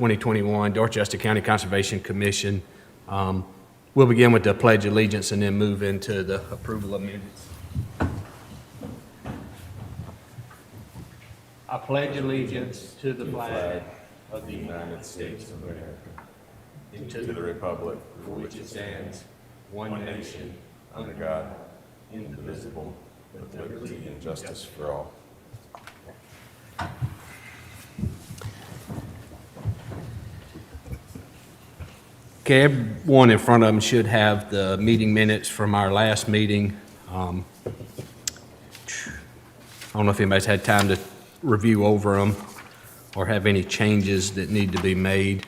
2021 Dorchester County Conservation Commission. We'll begin with the Pledge of Allegiance and then move into the approval of minutes. I pledge allegiance to the flag of the United States of America and to the republic for which it stands, one nation, under God, indivisible, with liberty and justice for all. Okay, everyone in front of them should have the meeting minutes from our last meeting. I don't know if anybody's had time to review over them or have any changes that need to be made.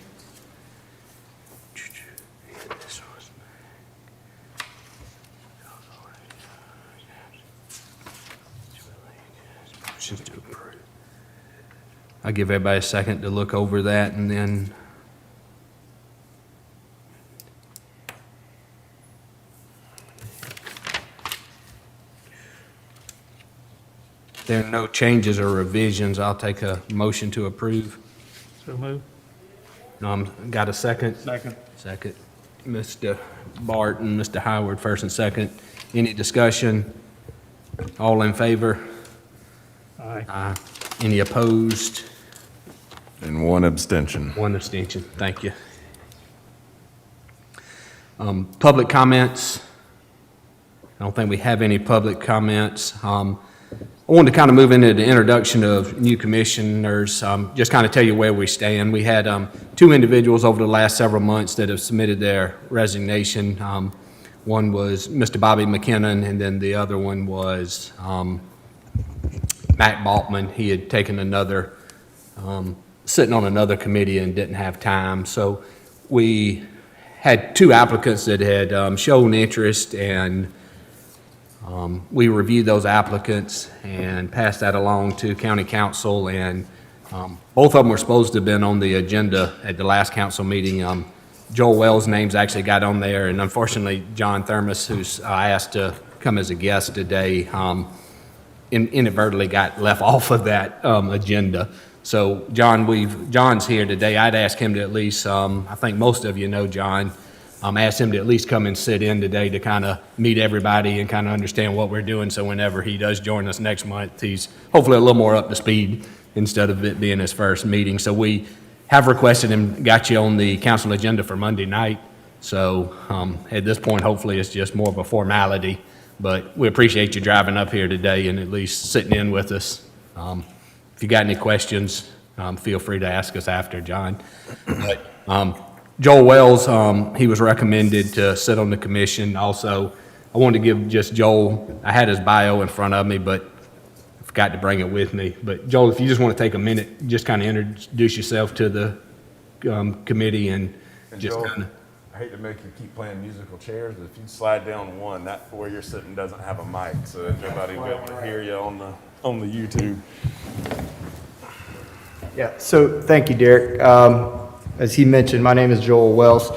I'll give everybody a second to look over that, and then if there are no changes or revisions, I'll take a motion to approve. So move. Got a second? Second. Second. Mr. Barton, Mr. Howard, first and second. Any discussion? All in favor? Aye. Aye. Any opposed? And one abstention. One abstention. Thank you. Public comments. I don't think we have any public comments. I wanted to kind of move into the introduction of new commissioners, just kind of tell you where we stand. We had two individuals over the last several months that have submitted their resignation. One was Mr. Bobby McKinnon, and then the other one was Matt Baltman. He had taken another, sitting on another committee and didn't have time. So we had two applicants that had shown interest, and we reviewed those applicants and passed that along to county council, and both of them were supposed to have been on the agenda at the last council meeting. Joel Wells' name's actually got on there, and unfortunately John Thermos, who's asked to come as a guest today, inadvertently got left off of that agenda. So John's here today. I'd ask him to at least, I think most of you know John, asked him to at least come and sit in today to kind of meet everybody and kind of understand what we're doing, so whenever he does join us next month, he's hopefully a little more up to speed instead of it being his first meeting. So we have requested him, got you on the council agenda for Monday night. So at this point, hopefully it's just more of a formality, but we appreciate you driving up here today and at least sitting in with us. If you got any questions, feel free to ask us after, John. But Joel Wells, he was recommended to sit on the commission. Also, I wanted to give just Joel, I had his bio in front of me, but I forgot to bring it with me. But Joel, if you just want to take a minute, just kind of introduce yourself to the committee and just Joel, kind of. I hate to make you keep playing musical chairs, but if you slide down one, that where you're sitting doesn't have a mic, so everybody will be able to hear you on the YouTube. Yeah, so thank you, Derek. As he mentioned, my name is Joel Wells.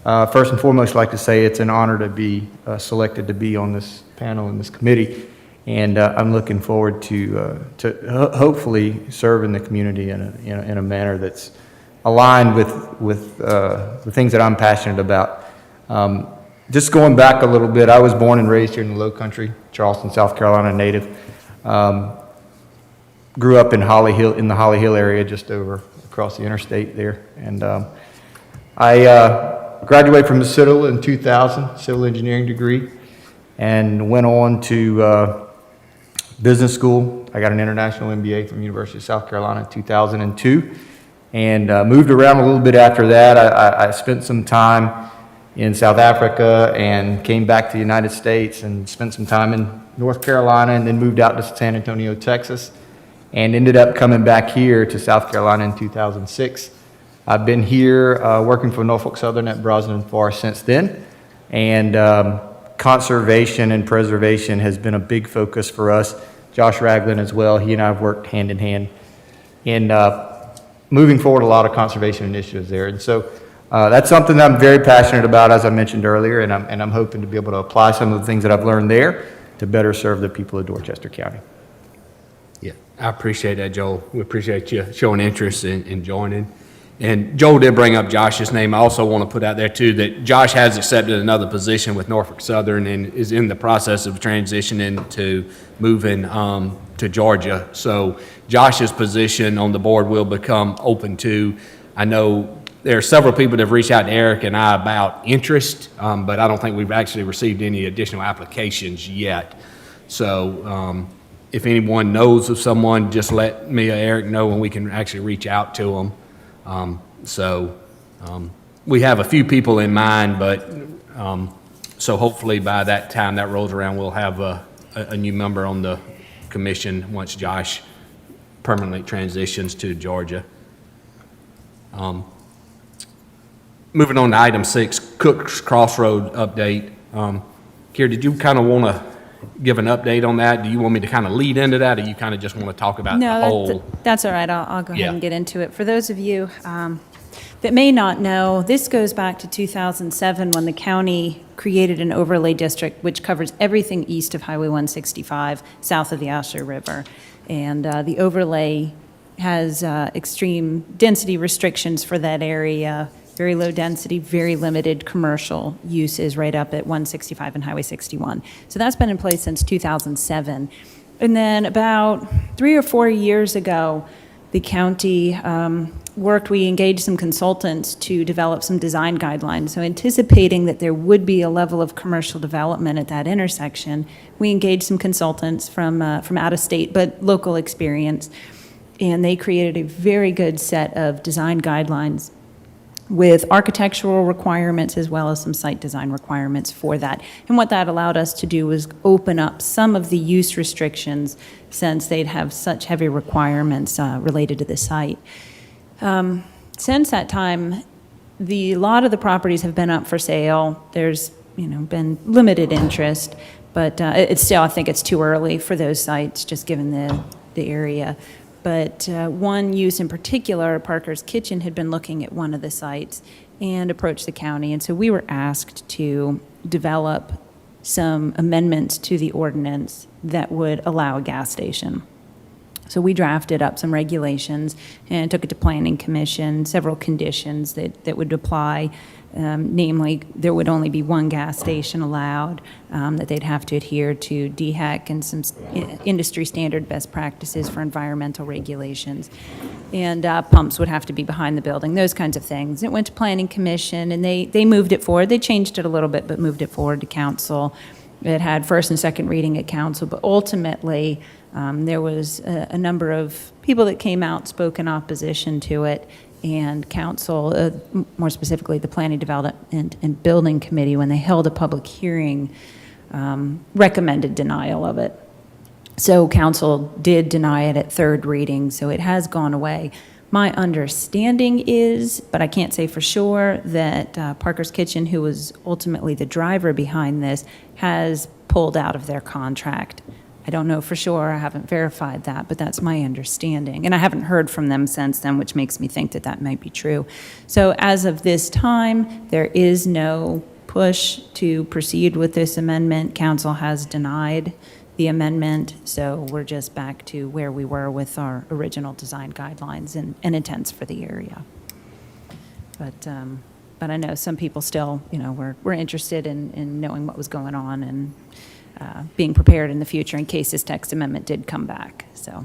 First and foremost, I'd like to say it's an honor to be selected to be on this panel and this committee, and I'm looking forward to hopefully serving the community in a manner that's aligned with the things that I'm passionate about. Just going back a little bit, I was born and raised here in the Low Country, Charleston, South Carolina native. Grew up in Holly Hill, in the Holly Hill area, just over across the interstate there. And I graduated from the Citadel in 2000, civil engineering degree, and went on to business school. I got an international MBA from the University of South Carolina in 2002, and moved around a little bit after that. I spent some time in South Africa and came back to the United States and spent some time in North Carolina, and then moved out to San Antonio, Texas, and ended up coming back here to South Carolina in 2006. I've been here working for Norfolk Southern at Brosnan Forest since then, and conservation and preservation has been a big focus for us. Josh Ragland as well, he and I have worked hand in hand in moving forward a lot of conservation initiatives there. And so that's something that I'm very passionate about, as I mentioned earlier, and I'm hoping to be able to apply some of the things that I've learned there to better serve the people of Dorchester County. Yeah, I appreciate that, Joel. We appreciate you showing interest in joining. And Joel did bring up Josh's name. I also want to put out there too that Josh has accepted another position with Norfolk Southern and is in the process of transitioning to moving to Georgia. So Josh's position on the board will become open too. I know there are several people that have reached out to Eric and I about interest, but I don't think we've actually received any additional applications yet. So if anyone knows of someone, just let me or Eric know and we can actually reach out to them. We have a few people in mind, but so hopefully by that time that rolls around, we'll have a new member on the commission once Josh permanently transitions to Georgia. Moving on to item 6, Cook's Crossroads update. Kiera, did you kind of want to give an update on that? Do you want me to kind of lead into that, or you kind of just want to talk about the whole? No, that's all right. I'll go ahead Yeah. and get into it. For those of you that may not know, this goes back to 2007 when the county created an overlay district which covers everything east of Highway 165, south of the Ashley River. And the overlay has extreme density restrictions for that area, very low density, very limited commercial uses right up at 165 and Highway 61. So that's been in place since 2007. And then about 3 or 4 years ago, the county we engaged some consultants to develop some design guidelines. So anticipating that there would be a level of commercial development at that intersection, we engaged some consultants from out of state, but local experience. And they created a very good set of design guidelines with architectural requirements as well as some site design requirements for that. And what that allowed us to do was open up some of the use restrictions since they'd have such heavy requirements related to the site. Since that time, a lot of the properties have been up for sale. There's been limited interest, but I think it's too early for those sites just given the area. But one use in particular, Parker's Kitchen, had been looking at one of the sites and approached the county. And so we were asked to develop some amendments to the ordinance that would allow a gas station. So we drafted up some regulations and took it to Planning Commission, several conditions that would apply. Namely, there would only be one gas station allowed, that they'd have to adhere to DHEC and some industry standard best practices for environmental regulations. And pumps would have to be behind the building, those kinds of things. It went to Planning Commission, and they moved it forward. They changed it a little bit, but moved it forward to council. It had first and second reading at council, but ultimately, there was a number of people that came out, spoke in opposition to it, and council, more specifically the Planning Development and Building Committee, when they held a public hearing, recommended denial of it. So council did deny it at third reading, so it has gone away. My understanding is, but I can't say for sure, that Parker's Kitchen, who was ultimately the driver behind this, has pulled out of their contract. I don't know for sure, I haven't verified that, but that's my understanding. And I haven't heard from them since then, which makes me think that that might be true. So as of this time, there is no push to proceed with this amendment. Council has denied the amendment, so we're just back to where we were with our original design guidelines and intents for the area. But I know some people still, were interested in knowing what was going on and being prepared in the future in case this text amendment did come back, so.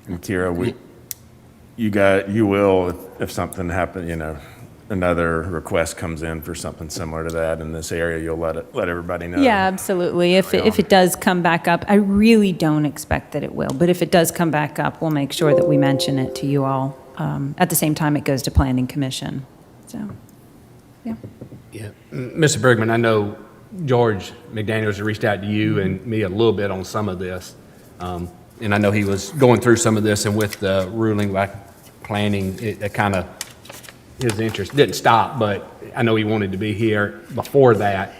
And Kiera, you will, if something happens, another request comes in for something similar to that in this area, you'll let everybody know. Yeah, absolutely. If it does come back up, I really don't expect that it will, but if it does come back up, we'll make sure that we mention it to you all. At the same time, it goes to Planning Commission, so, yeah. Yeah, Mr. Bergman, I know George McDaniels has reached out to you and me a little bit on some of this. And I know he was going through some of this, and with the ruling by planning, it kind of, his interest didn't stop, but I know he wanted to be here before that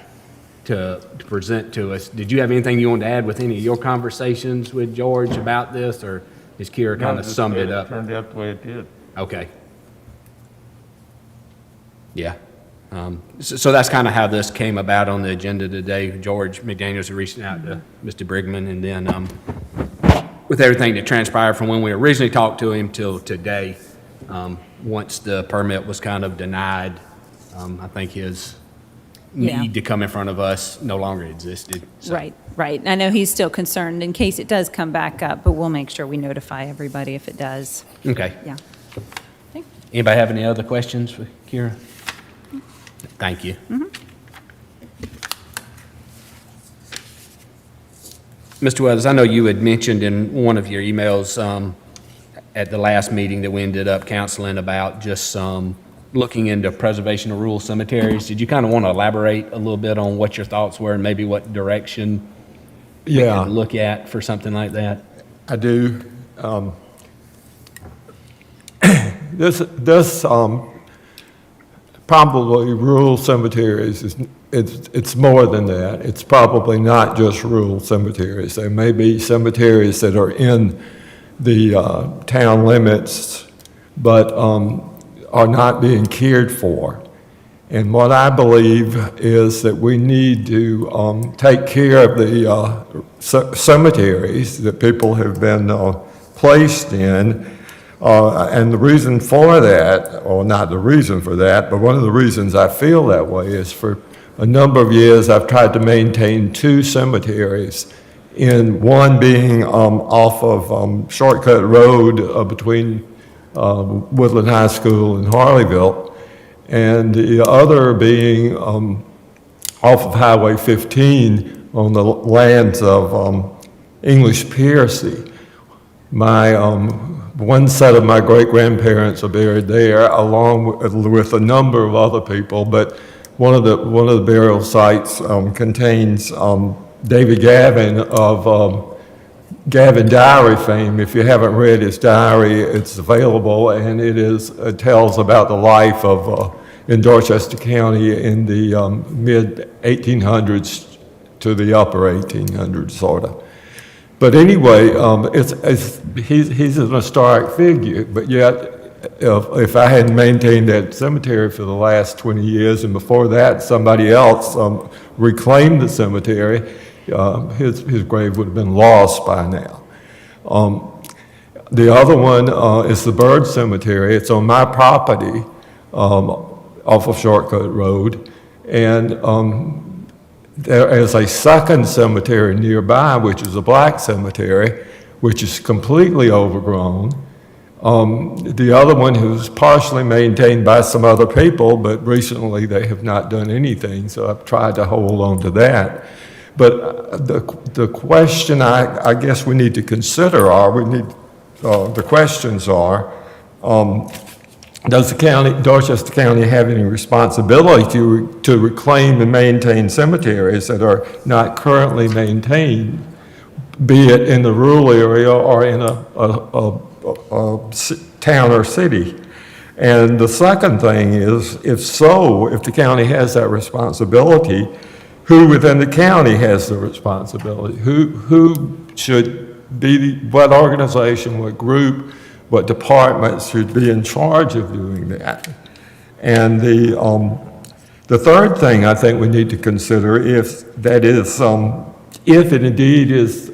to present to us. Did you have anything you wanted to add with any of your conversations with George about this, or has Kiera kind of summed it up? Turned out the way it did. Okay. Yeah. So that's kind of how this came about on the agenda today. George McDaniels reached out to Mr. Brigman, and then with everything that transpired from when we originally talked to him till today, Once the permit was kind of denied, I think his Yeah. need to come in front of us no longer existed. So- Right, right. I know he's still concerned in case it does come back up, but we'll make sure we notify everybody if it does. Okay. Yeah. Okay. Anybody have any other questions for Kira? Thank you. Mr. Weathers, I know you had mentioned in one of your emails at the last meeting that we ended up counseling about just looking into preservation of rural cemeteries. Did you kind of want to elaborate a little bit on what your thoughts were and maybe what direction we Yeah, could look at for something like that? I do. This probably rural cemeteries it's more than that. It's probably not just rural cemeteries. There may be cemeteries that are in the town limits, but are not being cared for. And what I believe is that we need to take care of the cemeteries that people have been placed in. And the reason for that, or not the reason for that, but one of the reasons I feel that way is for a number of years I've tried to maintain two cemeteries, in one being off of Shortcut Road between Woodland High School and Harleyville, and the other being off of Highway 15 on the lands of English Piercy. One set of my great-grandparents are buried there, along with a number of other people, but one of the burial sites contains David Gavin of Gavin Diary fame. If you haven't read his diary, it's available, and it tells about the life of in Dorchester County in the mid-1800s to the upper 1800s, sort of. But anyway, he's an historic figure, but yet if I hadn't maintained that cemetery for the last 20 years, and before that somebody else reclaimed the cemetery, his grave would have been lost by now. The other one is the Bird Cemetery. It's on my property off of Shortcut Road, and there is a second cemetery nearby, which is a black cemetery, which is completely overgrown. The other one who's partially maintained by some other people, but recently they have not done anything, so I've tried to hold on to that. But the question I guess we need to consider the questions are, does Dorchester County have any responsibility to reclaim and maintain cemeteries that are not currently maintained, be it in the rural area or in a town or city? And the second thing is, if the county has that responsibility, who within the county has the responsibility? Who should be, what organization, what group, what departments should be in charge of doing that? And the third thing I think we need to consider, if it indeed is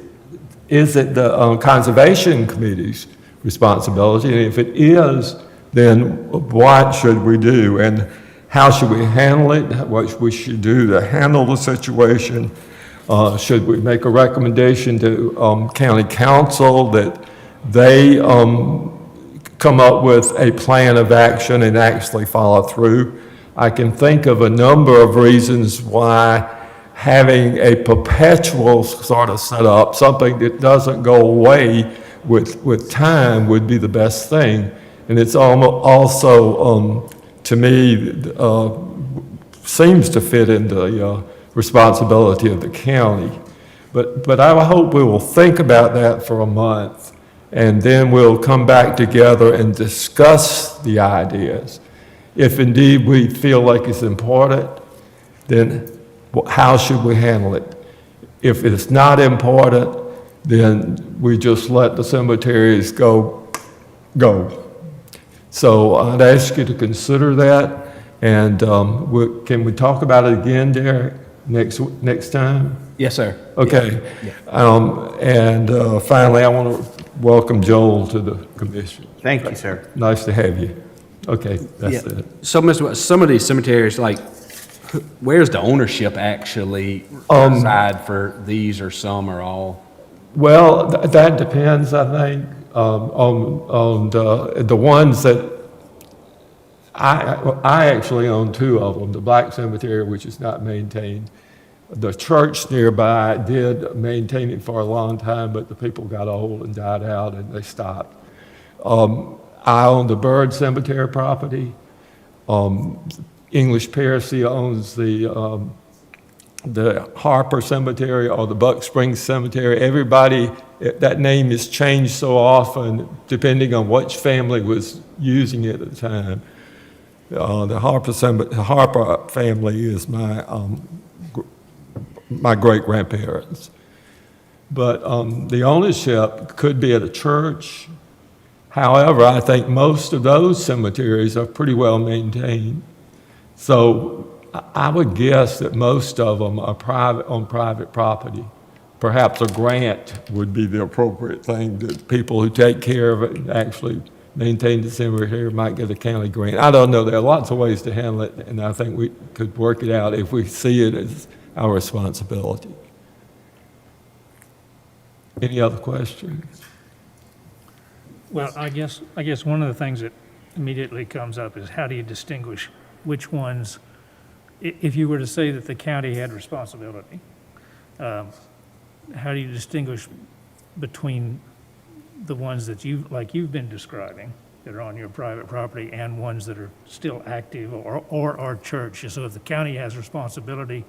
it the Conservation Committee's responsibility? And if it is, then what should we do? And how should we handle it? What we should do to handle the situation? Should we make a recommendation to county council that they come up with a plan of action and actually follow through? I can think of a number of reasons why having a perpetual sort of setup, something that doesn't go away with time, would be the best thing. And it's also, to me, seems to fit into the responsibility of the county. But I hope we will think about that for a month, and then we'll come back together and discuss the ideas. If indeed we feel like it's important, then how should we handle it? If it's not important, then we just let the cemeteries go. So I'd ask you to consider that, and can we talk about it again, Derek, next time? Yes, sir. Okay. Yeah. And finally, I want to welcome Joel to the commission. Thank you, sir. Nice to have you. Okay, that's Yeah. it. So, Mr. West, some of these cemeteries, like, where's the ownership actually reside for these or some or all? Well, that depends, I think, on the ones that, I actually own two of them, the Black Cemetery, which is not maintained. The church nearby did maintain it for a long time, but the people got old and died out and they stopped. I own the Bird Cemetery property. English Pearcy owns the Harper Cemetery or the Buck Springs Cemetery. Everybody, that name is changed so often depending on which family was using it at the time. The Harper family is my great-grandparents. But the ownership could be at a church. However, I think most of those cemeteries are pretty well maintained. So I would guess that most of them are on private property. Perhaps a grant would be the appropriate thing, that people who take care of it and actually maintain the cemetery might get a county grant. I don't know, there are lots of ways to handle it, and I think we could work it out if we see it as our responsibility. Any other questions? Well, I guess one of the things that immediately comes up is how do you distinguish which ones, if you were to say that the county had responsibility, how do you distinguish between the ones that you've been describing, that are on your private property, and ones that are still active or are church? So if the county has responsibility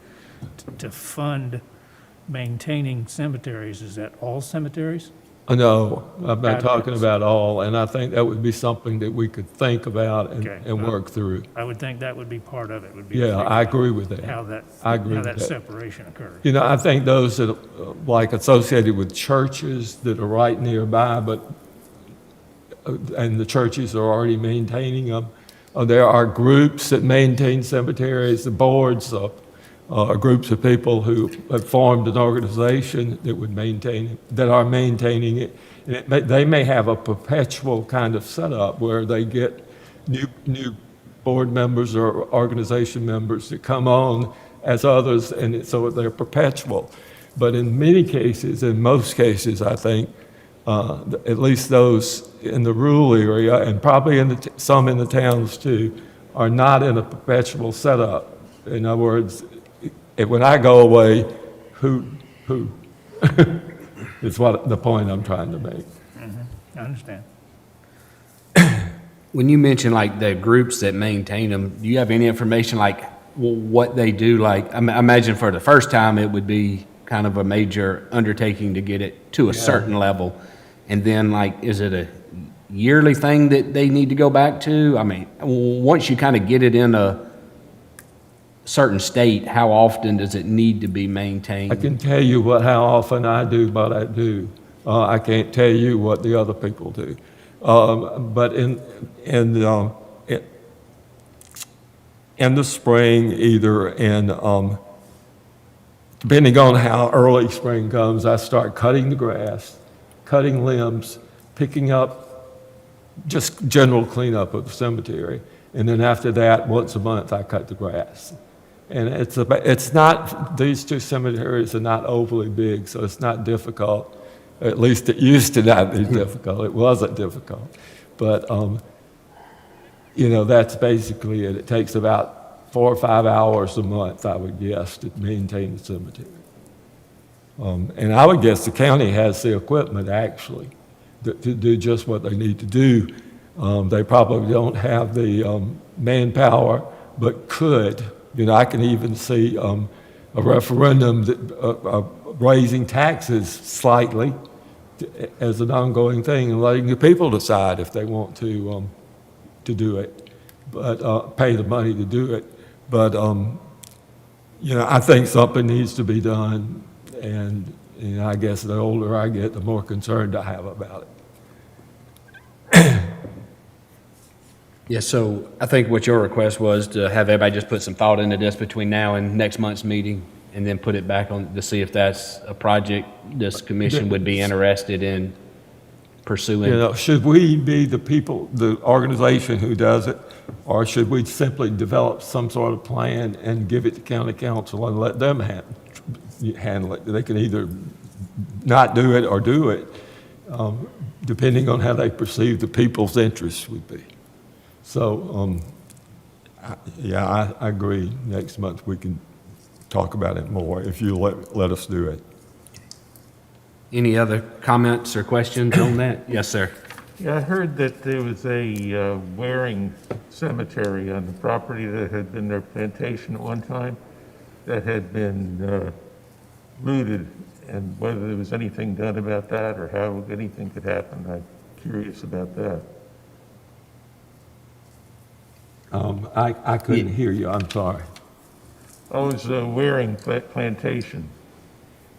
to fund maintaining cemeteries, is that all cemeteries? No, I'm not Gotcha. talking about all, and I think that would be something that we could think about Okay. and work through. I would think that would be part of it, would be. Yeah, I agree with How that. that, I agree how with that that. separation occurs. You know, I think those that are like associated with churches that are right nearby, and the churches are already maintaining them. There are groups that maintain cemeteries, the boards are groups of people who have formed an organization that would maintain it, that are maintaining it. And they may have a perpetual kind of setup where they get new board members or organization members that come on as others, and so they're perpetual. But in many cases, in most cases, I think, at least those in the rural area, and probably some in the towns too, are not in a perpetual setup. In other words, when I go away, who? Is what the point I'm trying to make. I understand. When you mention like the groups that maintain them, do you have any information like what they do? Like, I imagine for the first time, it would be kind of a major undertaking to get it to a certain level. And then like, is it a yearly thing that they need to go back to? I mean, once you kind of get it in a certain state, how often does it need to be maintained? I can tell you how often I do what I do. I can't tell you what the other people do. But in the spring, either in, depending on how early spring comes, I start cutting the grass, cutting limbs, picking up just general cleanup of the cemetery. And then after that, once a month, I cut the grass. And it's not, these two cemeteries are not overly big, so it's not difficult. At least it used to not be difficult. It wasn't difficult. But, you know, that's basically it. It takes about 4 or 5 hours a month, I would guess, to maintain the cemetery. And I would guess the county has the equipment, actually, to do just what they need to do. They probably don't have the manpower, but could. You know, I can even see a referendum that, raising taxes slightly as an ongoing thing and letting the people decide if they want to do it, but pay the money to do it. But, you know, I think something needs to be done, and you know, I guess the older I get, the more concerned I have about it. Yeah, so I think what your request was to have everybody just put some thought into this between now and next month's meeting, and then put it back on to see if that's a project this commission would be interested in pursuing. You know, should we be the people, the organization who does it, or should we simply develop some sort of plan and give it to county council and let them handle it? They can either not do it or do it, depending on how they perceive the people's interests would be. So, yeah, I agree. Next month we can talk about it more if you let us do it. Any other comments or questions on that? Yes, sir. Yeah, I heard that there was a Waring cemetery on the property that had been their plantation at one time that had been looted, and whether there was anything done about that or how anything could happen. I'm curious about that. I couldn't hear you, I'm sorry. Oh, it was a Waring plantation.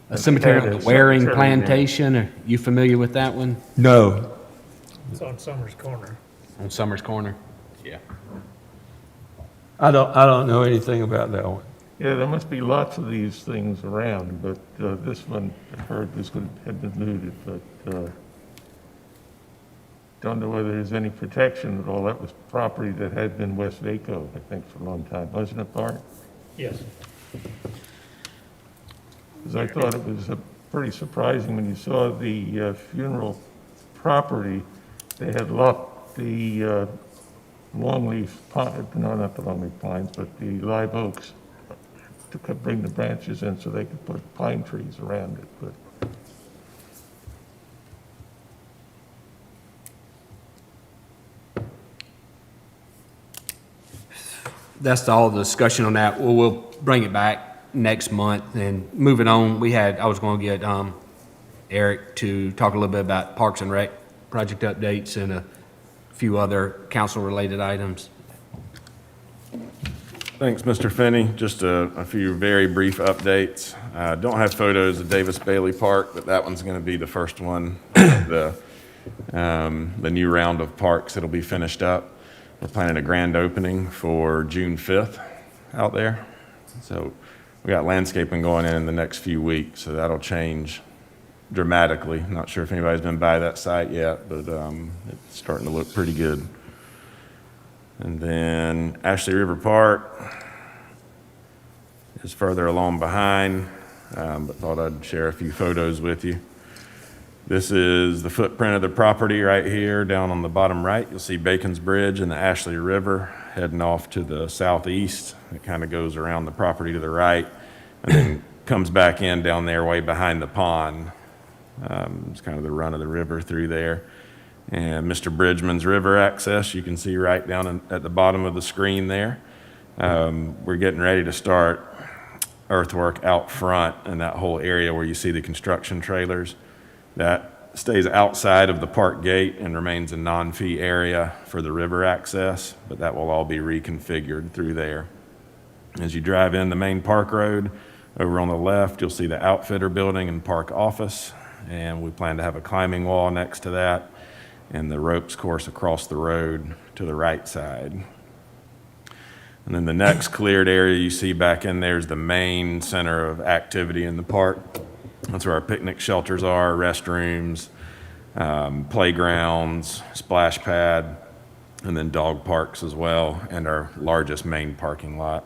A cemetery on the Waring Cemetery, yeah. Plantation, are you familiar with that one? No, It's on Summers Corner. On Summers Corner? Yeah. I don't know anything about that one. Yeah, there must be lots of these things around, but this one, I heard this one had been looted, but don't know whether there's any protection at all. That was property that had been West Vaco, I think, for a long time, wasn't it, Bart? Yes. Because I thought it was pretty surprising when you saw the funeral property, they had locked the longleaf pine, no, not the longleaf pines, but the live oaks to bring the branches in so they could put pine trees around it, but That's all the discussion on that. We'll bring it back next month. And moving on, I was going to get Eric to talk a little bit about Parks and Rec project updates and a few other council-related items. Thanks, Mr. Finney. Just a few very brief updates. Don't have photos of Davis Bailey Park, but that one's going to be the first one, the new round of parks that'll be finished up. We're planning a grand opening for June 5th out there. So we got landscaping going in the next few weeks, so that'll change dramatically. Not sure if anybody's been by that site yet, but it's starting to look pretty good. And then Ashley River Park is further along behind, but thought I'd share a few photos with you. This is the footprint of the property right here down on the bottom right. You'll see Bacon's Bridge and the Ashley River heading off to the southeast. It kind of goes around the property to the right and then comes back in down there way behind the pond. It's kind of the run of the river through there. And Mr. Bridgman's river access, you can see right down at the bottom of the screen there. We're getting ready to start earthwork out front in that whole area where you see the construction trailers. That stays outside of the park gate and remains a non-fee area for the river access, but that will all be reconfigured through there. As you drive in the main park road, over on the left, you'll see the outfitter building and park office, and we plan to have a climbing wall next to that, and the ropes course across the road to the right side. And then the next cleared area you see back in there is the main center of activity in the park. That's where our picnic shelters are, restrooms, playgrounds, splash pad, and then dog parks as well, and our largest main parking lot.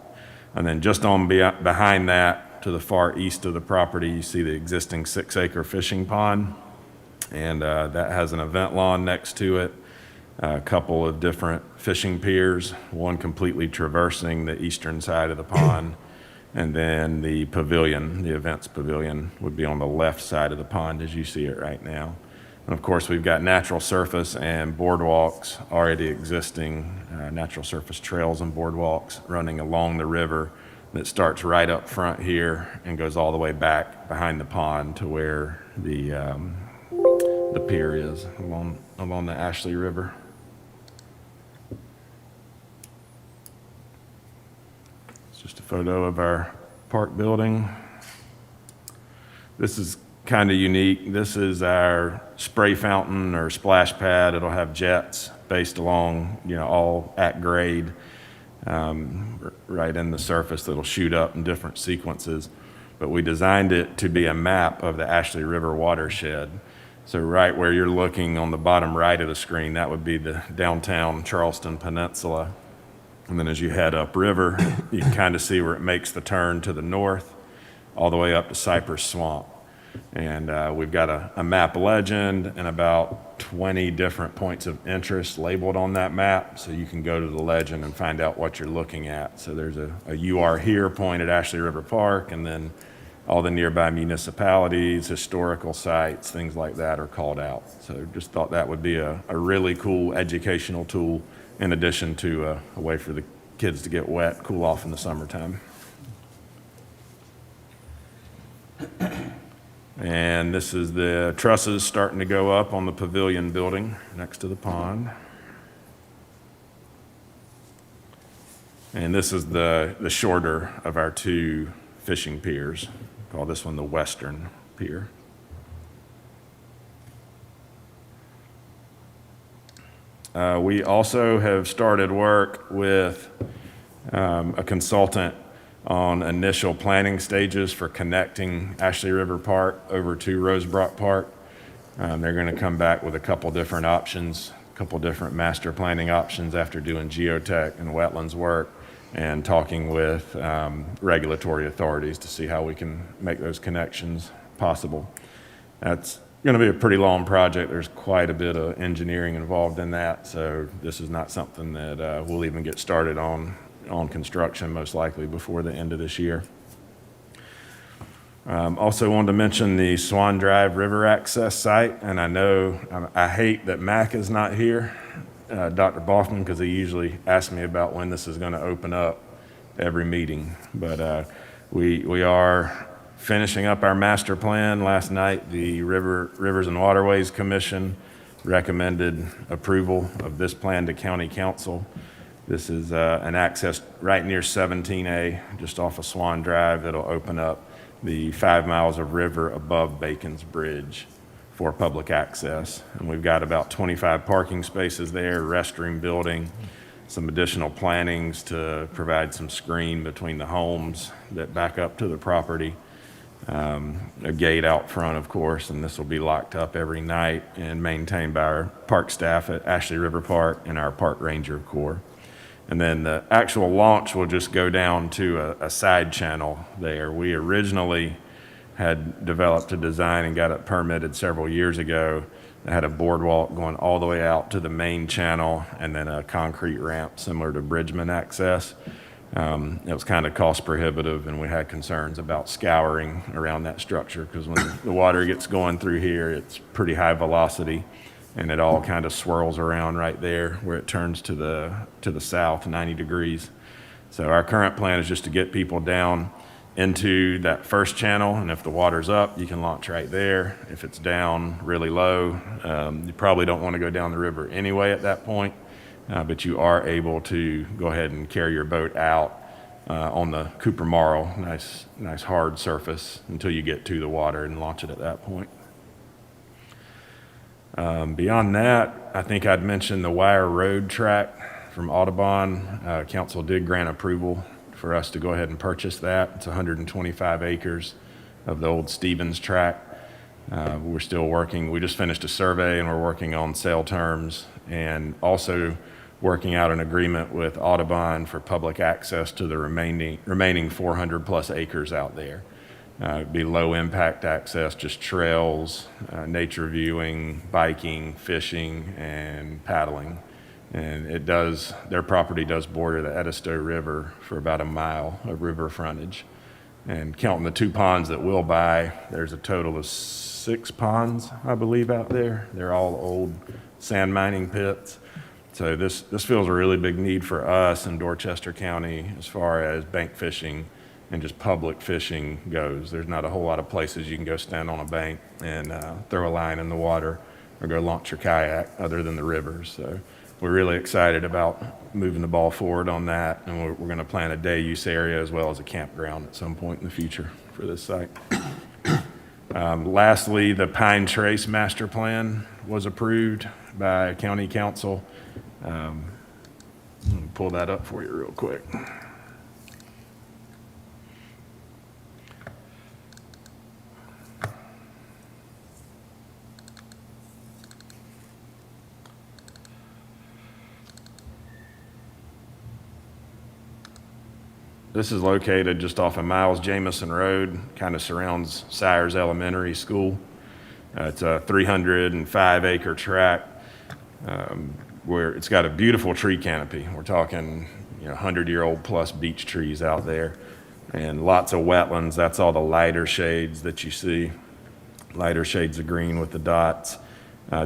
And then just on behind that, to the far east of the property, you see the existing 6-acre fishing pond, and that has an event lawn next to it, a couple of different fishing piers, one completely traversing the eastern side of the pond, and then the pavilion, the events pavilion, would be on the left side of the pond as you see it right now. And of course, we've got natural surface and boardwalks already existing, natural surface trails and boardwalks running along the river that starts right up front here and goes all the way back behind the pond to where the pier is along the Ashley River. It's just a photo of our park building. This is kind of unique. This is our spray fountain or splash pad. It'll have jets based along, all at grade, right in the surface that'll shoot up in different sequences. But we designed it to be a map of the Ashley River watershed. So right where you're looking on the bottom right of the screen, that would be the downtown Charleston Peninsula. And then as you head upriver, you can kind of see where it makes the turn to the north, all the way up to Cypress Swamp. And we've got a map legend and about 20 different points of interest labeled on that map, so you can go to the legend and find out what you're looking at. So there's a "You Are Here" point at Ashley River Park, and then all the nearby municipalities, historical sites, things like that are called out. So just thought that would be a really cool educational tool, in addition to a way for the kids to get wet, cool off in the summertime. And this is the trusses starting to go up on the pavilion building next to the pond. And this is the shorter of our two fishing piers. Call this one the Western Pier. We also have started work with a consultant on initial planning stages for connecting Ashley River Park over to Rosebrook Park. They're going to come back with a couple different options, a couple different master planning options after doing geotech and wetlands work and talking with regulatory authorities to see how we can make those connections possible. That's going to be a pretty long project. There's quite a bit of engineering involved in that, so this is not something that we'll even get started on construction, most likely before the end of this year. Also wanted to mention the Swan Drive River Access Site, and I know I hate that Mac is not here, Dr. Boffman, because he usually asks me about when this is going to open up every meeting. But we are finishing up our master plan. Last night, the Rivers and Waterways Commission recommended approval of this plan to County Council. This is an access right near 17A, just off of Swan Drive. It'll open up the 5 miles of river above Bacon's Bridge for public access. And we've got about 25 parking spaces there, restroom building, some additional plantings to provide some screen between the homes that back up to the property. A gate out front, of course, and this will be locked up every night and maintained by our park staff at Ashley River Park and our Park Ranger Corps. And then the actual launch will just go down to a side channel there. We originally had developed a design and got it permitted several years ago. It had a boardwalk going all the way out to the main channel and then a concrete ramp similar to Bridgman access. It was kind of cost prohibitive, and we had concerns about scouring around that structure because when the water gets going through here, it's pretty high velocity. And it all kind of swirls around right there where it turns to the south 90 degrees. So our current plan is just to get people down into that first channel, and if the water's up, you can launch right there. If it's down really low, you probably don't want to go down the river anyway at that point, but you are able to go ahead and carry your boat out on the Cooper Marl, nice hard surface, until you get to the water and launch it at that point. Beyond that, I think I'd mentioned the Wire Road track from Audubon. Council did grant approval for us to go ahead and purchase that. It's 125 acres of the old Stevens track. We're still working. We just finished a survey and we're working on sale terms and also working out an agreement with Audubon for public access to the remaining 400 plus acres out there. It'd be low impact access, just trails, nature viewing, biking, fishing, and paddling. And their property does border the Edisto River for about a mile of river frontage. And counting the 2 ponds that we'll buy, there's a total of 6 ponds, I believe, out there. They're all old sand mining pits. So this fills a really big need for us in Dorchester County as far as bank fishing and just public fishing goes. There's not a whole lot of places you can go stand on a bank and throw a line in the water or go launch your kayak other than the rivers. So we're really excited about moving the ball forward on that, and we're going to plan a day use area as well as a campground at some point in the future for this site. Lastly, the Pine Trace Master Plan was approved by County Council. Let me pull that up for you real quick. This is located just off of Miles Jamison Road, kind of surrounds Sires Elementary School. It's a 305-acre tract where it's got a beautiful tree canopy. We're talking 100-year-old plus beech trees out there and lots of wetlands. That's all the lighter shades that you see, lighter shades of green with the dots.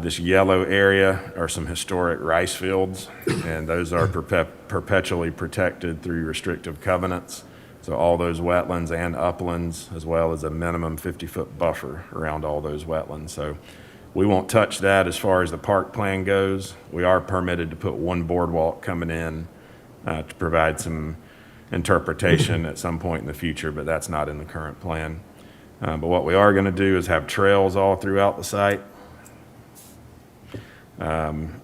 This yellow area are some historic rice fields, and those are perpetually protected through restrictive covenants. So all those wetlands and uplands, as well as a minimum 50-foot buffer around all those wetlands. So we won't touch that as far as the park plan goes. We are permitted to put one boardwalk coming in to provide some interpretation at some point in the future, but that's not in the current plan. But what we are going to do is have trails all throughout the site.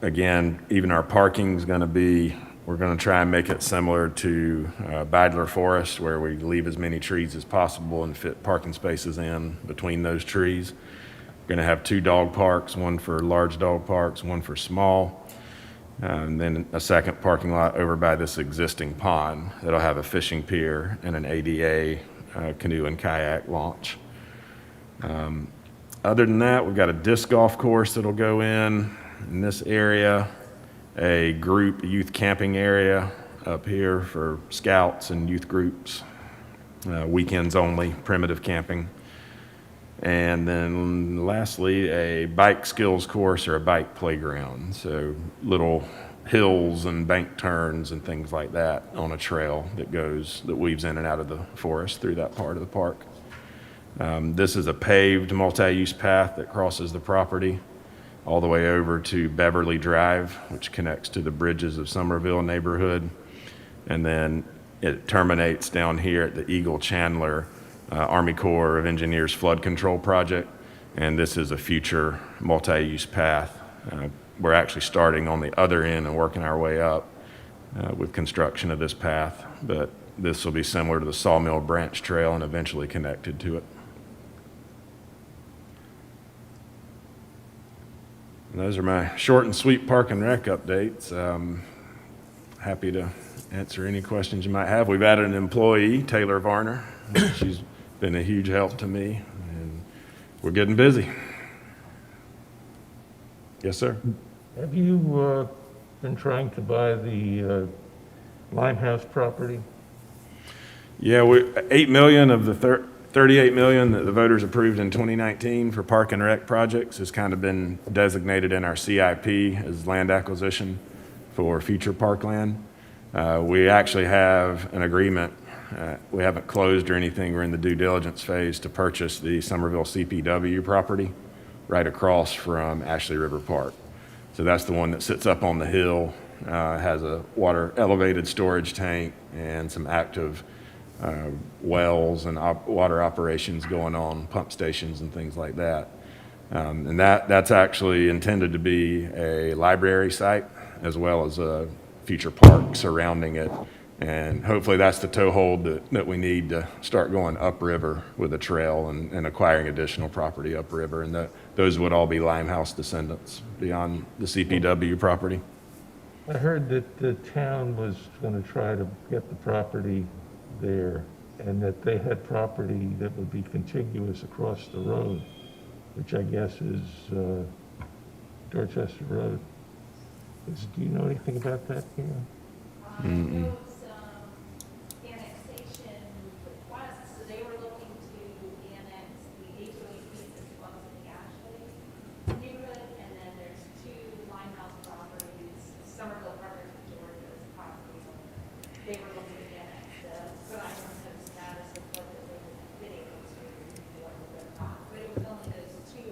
Again, even our parking is going to be, we're going to try and make it similar to Badler Forest, where we leave as many trees as possible and fit parking spaces in between those trees. We're going to have 2 dog parks, one for large dog parks, one for small, and then a second parking lot over by this existing pond that'll have a fishing pier and an ADA canoe and kayak launch. Other than that, we've got a disc golf course that'll go in this area, a group youth camping area up here for scouts and youth groups, weekends only, primitive camping. And then lastly, a bike skills course or a bike playground. So little hills and bank turns and things like that on a trail that weaves in and out of the forest through that part of the park. This is a paved multi-use path that crosses the property all the way over to Beverly Drive, which connects to the bridges of Somerville neighborhood. And then it terminates down here at the Eagle Chandler Army Corps of Engineers flood control project. And this is a future multi-use path. We're actually starting on the other end and working our way up with construction of this path. But this will be similar to the Sawmill Branch Trail and eventually connected to it. And those are my short and sweet park and rec updates. Happy to answer any questions you might have. We've added an employee, Taylor Varner. She's been a huge help to me, and we're getting busy. Yes, sir. Have you been trying to buy the Limehouse property? Yeah, $8 million of the $38 million that the voters approved in 2019 for park and rec projects has kind of been designated in our CIP as land acquisition for future parkland. We actually have an agreement. We haven't closed or anything. We're in the due diligence phase to purchase the Somerville CPW property right across from Ashley River Park. So that's the one that sits up on the hill, has a elevated storage tank and some active wells and water operations going on, pump stations and things like that. And that's actually intended to be a library site as well as a future park surrounding it. And hopefully that's the toehold that we need to start going upriver with a trail and acquiring additional property upriver. And those would all be Limehouse descendants beyond the CPW property. I heard that the town was going to try to get the property there, and that they had property that would be contiguous across the road, which I guess is Dorchester Road. Do you know anything about that, Karen? There was annexation requests, so they were looking to annex the HOA piece that belongs to the Ashley neighborhood, and then there's 2 Limehouse properties, Somerville Brothers and Georgia's properties. They were looking to annex those, but I don't know the status of whether they were been able to or not. But it was only those 2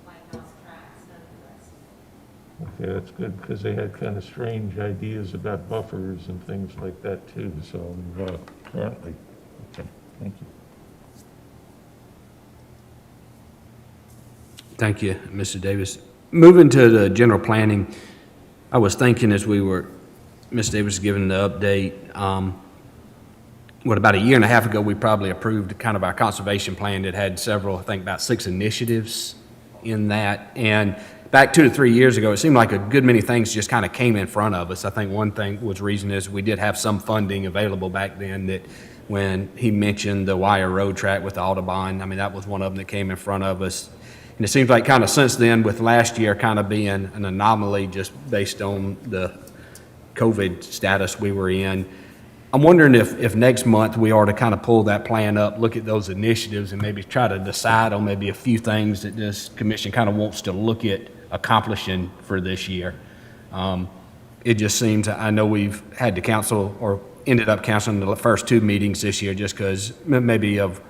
Limehouse tracts, none of the rest. Okay, that's good, because they had kind of strange ideas about buffers and things like that too, so apparently, okay, thank you. Thank you, Mr. Davis. Moving to the general planning, I was thinking as Ms. Davis was giving the update, about a year and a half ago, we probably approved kind of our conservation plan that had several, I think about 6 initiatives in that. And back 2 to 3 years ago, it seemed like a good many things just kind of came in front of us. I think one thing was reason is we did have some funding available back then that when he mentioned the Wire Road track with the Audubon, I mean, that was one of them that came in front of us. And it seems like kind of since then, with last year kind of being an anomaly just based on the COVID status we were in, I'm wondering if next month we are to kind of pull that plan up, look at those initiatives, and maybe try to decide on maybe a few things that this commission kind of wants to look at accomplishing for this year. It just seems, I know we've had to cancel or ended up canceling the first 2 meetings this year just because maybe of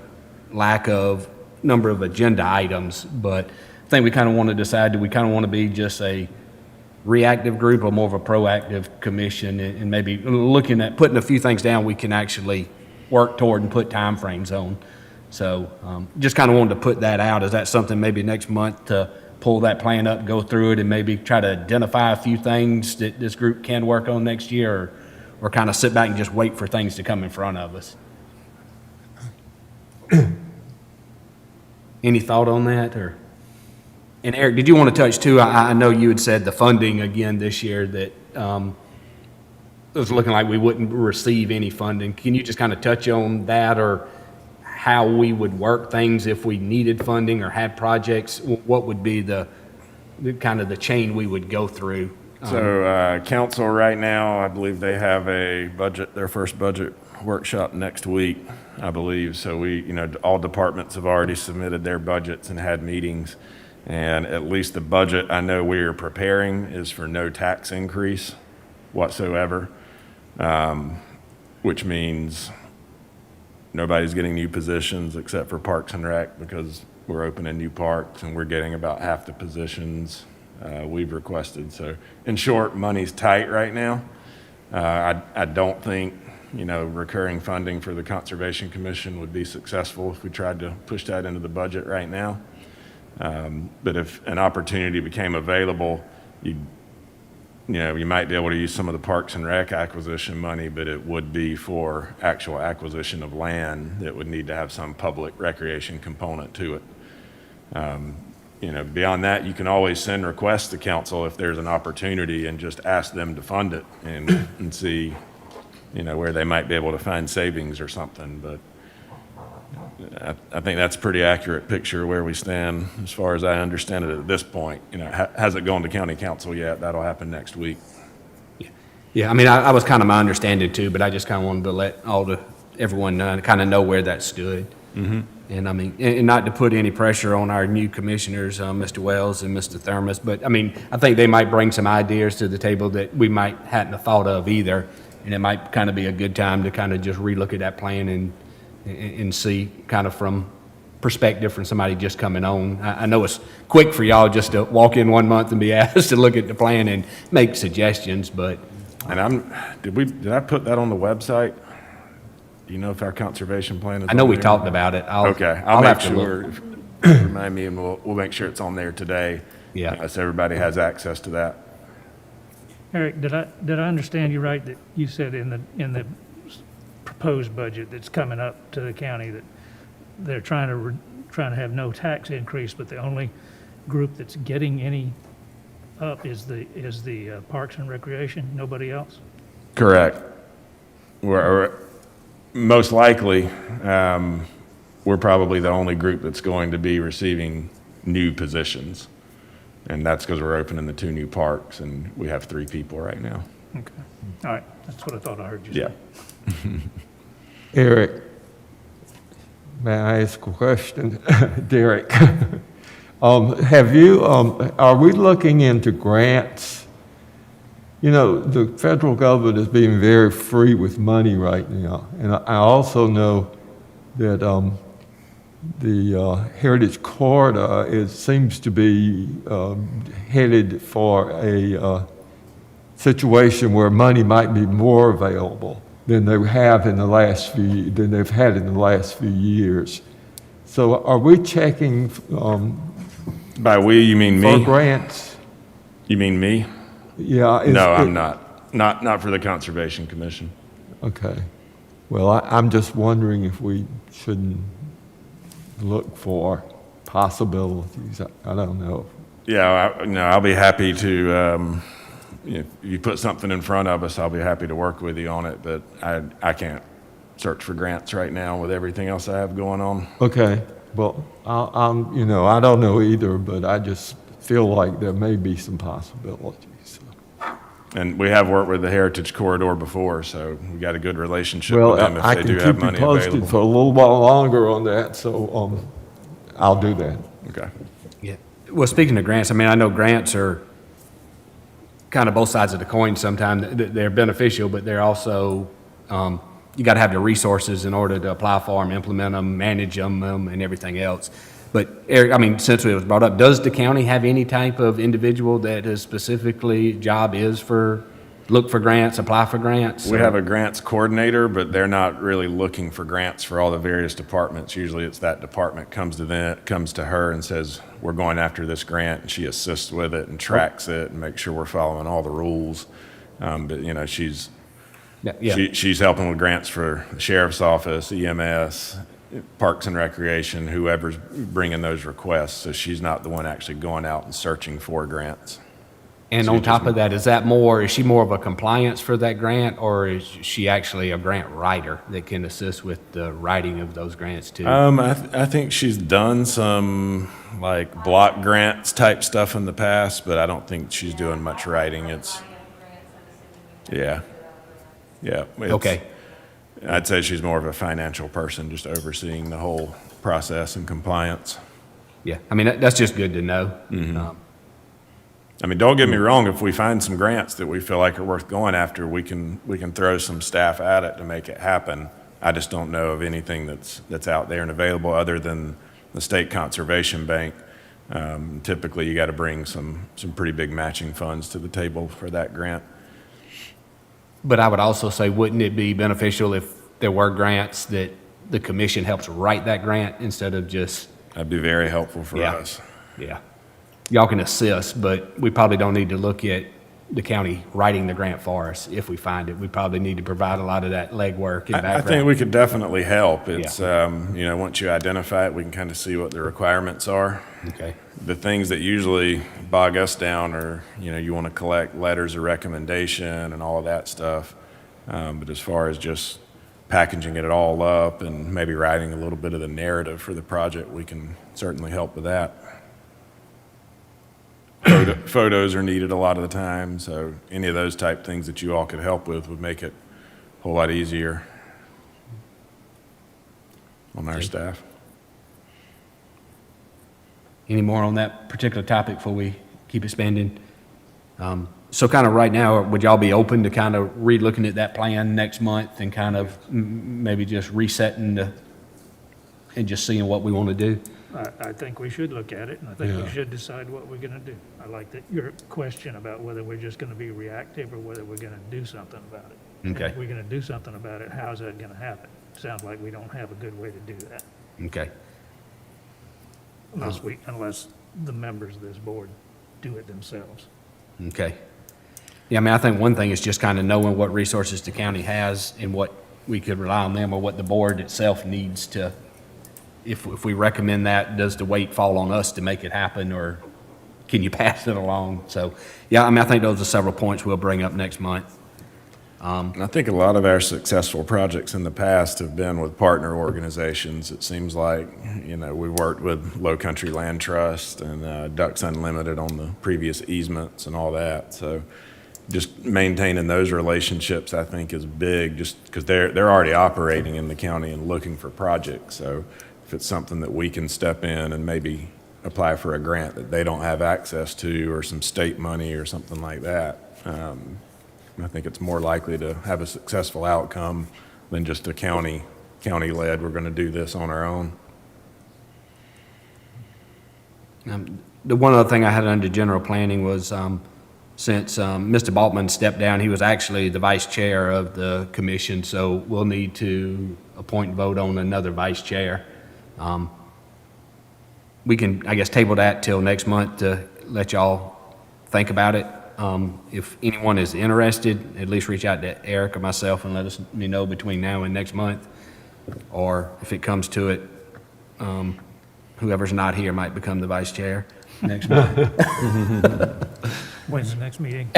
lack of number of agenda items, but I think we kind of want to decide, do we kind of want to be just a reactive group or more of a proactive commission, and maybe looking at putting a few things down we can actually work toward and put timeframes on. So just kind of wanted to put that out. Is that something maybe next month to pull that plan up, go through it, and maybe try to identify a few things that this group can work on next year, or kind of sit back and just wait for things to come in front of us? Any thought on that? Or, and Eric, did you want to touch too? I know you had said the funding again this year that it was looking like we wouldn't receive any funding. Can you just kind of touch on that, or how we would work things if we needed funding or had projects? What would be the kind of the chain we would go through? So, council right now, I believe they have a budget, their first budget workshop next week, I believe. So we, all departments have already submitted their budgets and had meetings. And at least the budget I know we are preparing is for no tax increase whatsoever, which means nobody's getting new positions except for Parks and Rec, because we're opening new parks and we're getting about half the positions we've requested. So in short, money's tight right now. I don't think, recurring funding for the Conservation Commission would be successful if we tried to push that into the budget right now. But if an opportunity became available, you might be able to use some of the Parks and Rec acquisition money, but it would be for actual acquisition of land that would need to have some public recreation component to it. Beyond that, you can always send requests to council if there's an opportunity and just ask them to fund it and see, where they might be able to find savings or something. But I think that's a pretty accurate picture of where we stand as far as I understand it at this point. Hasn't gone to county council yet. That'll happen next week. Yeah, I mean, I was kind of my understanding too, but I just kind of wanted to let everyone kind of know where that stood. Mm-hmm. And I mean, and not to put any pressure on our new commissioners, Mr. Wells and Mr. Thermos, but I mean, I think they might bring some ideas to the table that we might hadn't have thought of either. And it might kind of be a good time to kind of just relook at that plan and see kind of from perspective from somebody just coming on. I know it's quick for y'all just to walk in 1 month and be asked to look at the plan and make suggestions, but. And did I put that on the website? Do you know if our conservation plan is I know on we there? talked about it. Okay, I'll make have to sure, look. remind me, and we'll make sure it's on there today. Yeah. So everybody has access to that. Eric, did I understand you right that you said in the proposed budget that's coming up to the county that they're trying to have no tax increase, but the only group that's getting any up is the Parks and Recreation, nobody else? Correct. We're most likely, we're probably the only group that's going to be receiving new positions. And that's because we're opening the 2 new parks, and we have 3 people right now. Okay, all right, that's what I thought I heard you say. Yeah. Eric, may I ask a question? Derek, are we looking into grants? The federal government is being very free with money right now. And I also know that the Heritage Corridor seems to be headed for a situation where money might be more available than they've had in the last few years. So are we checking By we, you mean for me? grants? You mean me? Yeah. No, I'm not. Not for the Conservation Commission. Okay. Well, I'm just wondering if we shouldn't look for possibilities. I don't know. Yeah, I'll be happy to, if you put something in front of us, I'll be happy to work with you on it, but I can't search for grants right now with everything else I have going on. Okay, well, I don't know either, but I just feel like there may be some possibilities. And we have worked with the Heritage Corridor before, so we got a good relationship Well, with them if I they can do have keep you money posted available. for a little while longer on that, so I'll do that. Okay. Yeah. Well, speaking of grants, I mean, I know grants are kind of both sides of the coin sometimes. They're beneficial, but they're also, you got to have the resources in order to apply for them, implement them, manage them, and everything else. But Eric, I mean, since it was brought up, does the county have any type of individual that is specifically job is for, look for grants, apply for grants? We have a grants coordinator, but they're not really looking for grants for all the various departments. Usually it's that department comes to her and says, we're going after this grant, and she assists with it and tracks it and makes sure we're following all the rules. But she's she's helping with grants for the sheriff's office, EMS, Parks and Recreation, whoever's bringing those requests. So she's not the one actually going out and searching for grants. And on top of that, is she more of a compliance for that grant, or is she actually a grant writer that can assist with the writing of those grants too? I think she's done some like block grants type stuff in the past, but I don't think she's doing much writing. Yeah. Okay. I'd say she's more of a financial person, just overseeing the whole process and compliance. Yeah, I mean, that's just good to know. I mean, don't get me wrong, if we find some grants that we feel like are worth going after, we can throw some staff at it to make it happen. I just don't know of anything that's out there and available other than the State Conservation Bank. Typically, you got to bring some pretty big matching funds to the table for that grant. But I would also say, wouldn't it be beneficial if there were grants that the commission helps write that grant instead of just, That'd be very helpful for Yeah. us. yeah. Y'all can assist, but we probably don't need to look at the county writing the grant for us if we find it. We probably need to provide a lot of that legwork and I background. think we could definitely help. It's, once you identify it, we can kind of see what the requirements are. Okay. The things that usually bog us down are, you want to collect letters of recommendation and all of that stuff. But as far as just packaging it all up and maybe writing a little bit of the narrative for the project, we can certainly help with that. Photos are needed a lot of the time, so any of those type things that you all could help with would make it a whole lot easier on our staff. Any more on that particular topic before we keep expanding? So kind of right now, would y'all be open to kind of re-looking at that plan next month and kind of maybe just resetting and just seeing what we want to do? I think we should look at it, and I think we should decide what we're gonna do. I like your question about whether we're just gonna be reactive or whether we're gonna do something about it. Okay. If we're gonna do something about it, how's that gonna happen? Sounds like we don't have a good way to do that, Okay. unless the members of this board do it themselves. Okay. Yeah, I mean, I think one thing is just kind of knowing what resources the county has and what we could rely on them or what the board itself needs to, if we recommend that, does the weight fall on us to make it happen, or can you pass it along? So, yeah, I mean, I think those are several points we'll bring up next month. And I think a lot of our successful projects in the past have been with partner organizations. It seems like, we worked with Low Country Land Trust and Ducks Unlimited on the previous easements and all that. So just maintaining those relationships, I think, is big, just because they're already operating in the county and looking for projects. So if it's something that we can step in and maybe apply for a grant that they don't have access to, or some state money or something like that, I think it's more likely to have a successful outcome than just a county-led, we're going to do this on our own. The one other thing I had under general planning was, since Mr. Baltman stepped down, he was actually the vice chair of the commission, so we'll need to appoint and vote on another vice chair. We can, I guess, table that till next month to let y'all think about it. If anyone is interested, at least reach out to Eric or myself and let me know between now and next month. Or if it comes to it, whoever's not here might become the vice chair. next month. When's the next meeting?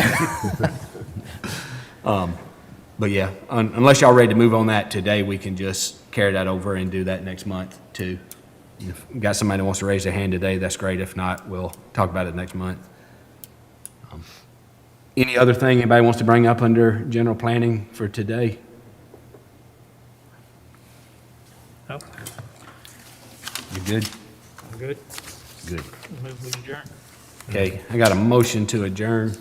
But yeah, unless y'all ready to move on that today, we can just carry that over and do that next month too. If we got somebody that wants to raise their hand today, that's great. If not, we'll talk about it next month. Any other thing anybody wants to bring up under general planning for today? Nope, You good? I'm good. Good. Move, we adjourn. Okay, I got a motion to adjourn.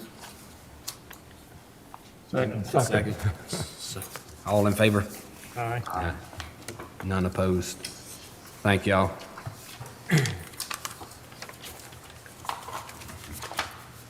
Second. Second. All in favor? Aye. None opposed. Thank y'all.